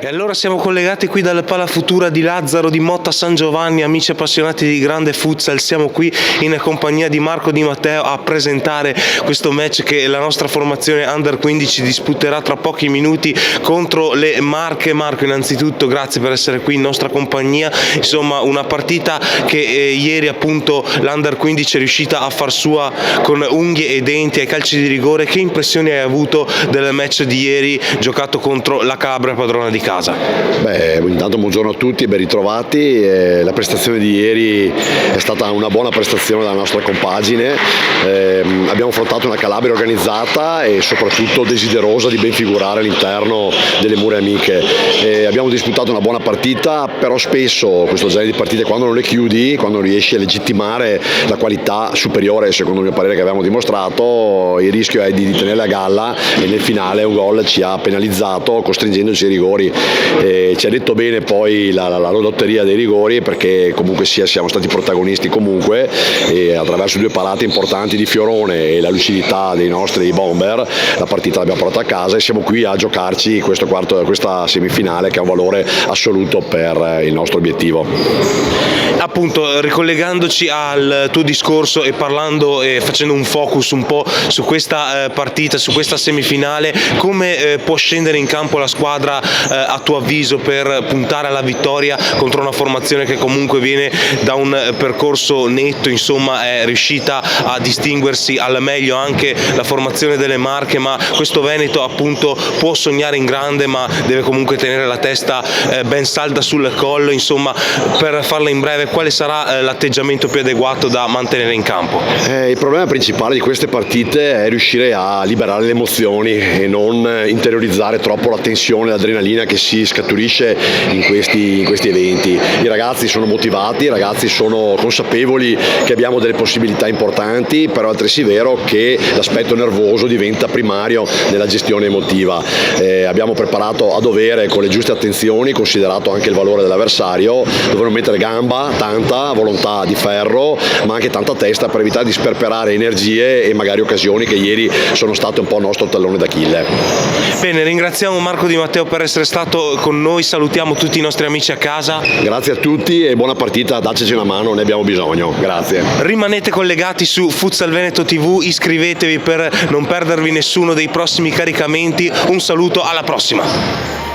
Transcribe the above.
E allora siamo collegati qui dalla Pala Futura di Lazzaro di Motta San Giovanni, amici appassionati di grande futsal. Siamo qui in compagnia di Marco Di Matteo a presentare questo match che la nostra formazione Under 15 disputerà tra pochi minuti contro le Marche. Marco, innanzitutto grazie per essere qui in nostra compagnia. Insomma, una partita che ieri appunto l'Under 15 è riuscita a far sua con unghie e denti ai calci di rigore. Che impressioni hai avuto del match di ieri giocato contro la Calabria, padrona di casa? Intanto buongiorno a tutti e ben ritrovati. La prestazione di ieri è stata una buona prestazione della nostra compagine. Abbiamo affrontato una Calabria organizzata e soprattutto desiderosa di ben figurare all'interno delle mura amiche. Abbiamo disputato una buona partita, però spesso questo genere di partite, quando non le chiudi, quando non riesci a legittimare la qualità superiore, secondo il mio parere, che abbiamo dimostrato, il rischio è di tenerle a galla e nel finale un gol ci ha penalizzato costringendoci ai rigori. Ci ha detto bene poi la lotteria dei rigori, perché comunque sia siamo stati protagonisti comunque, e attraverso due parate importanti di Fiorone e la lucidità dei nostri bomber la partita l'abbiamo portata a casa e siamo qui a giocarci questa semifinale che ha un valore assoluto per il nostro obiettivo. Appunto, ricollegandoci al tuo discorso e parlando e facendo un focus un po' su questa partita, su questa semifinale, come può scendere in campo la squadra a tuo avviso per puntare alla vittoria contro una formazione che comunque viene da un percorso netto, insomma è riuscita a distinguersi al meglio anche la formazione delle Marche, ma questo Veneto appunto può sognare in grande ma deve comunque tenere la testa ben salda sul collo. Insomma, per farla in breve, quale sarà l'atteggiamento più adeguato da mantenere in campo? Il problema principale di queste partite è riuscire a liberare le emozioni e non interiorizzare troppo la tensione e l'adrenalina che si scaturisce in questi eventi. I ragazzi sono motivati, i ragazzi sono consapevoli che abbiamo delle possibilità importanti, però è altresì vero che l'aspetto nervoso diventa primario nella gestione emotiva. Abbiamo preparato a dovere con le giuste attenzioni, considerato anche il valore dell'avversario, dovremo mettere gamba, tanta volontà di ferro, ma anche tanta testa per evitare di sperperare energie e magari occasioni che ieri sono state un po' il nostro tallone d'Achille. Bene, ringraziamo Marco Di Matteo per essere stato con noi, salutiamo tutti i nostri amici a casa. Grazie a tutti e buona partita, dateci una mano, ne abbiamo bisogno. Grazie. Rimanete collegati su Futsal Veneto TV, iscrivetevi per non perdervi nessuno dei prossimi caricamenti. Un saluto, alla prossima.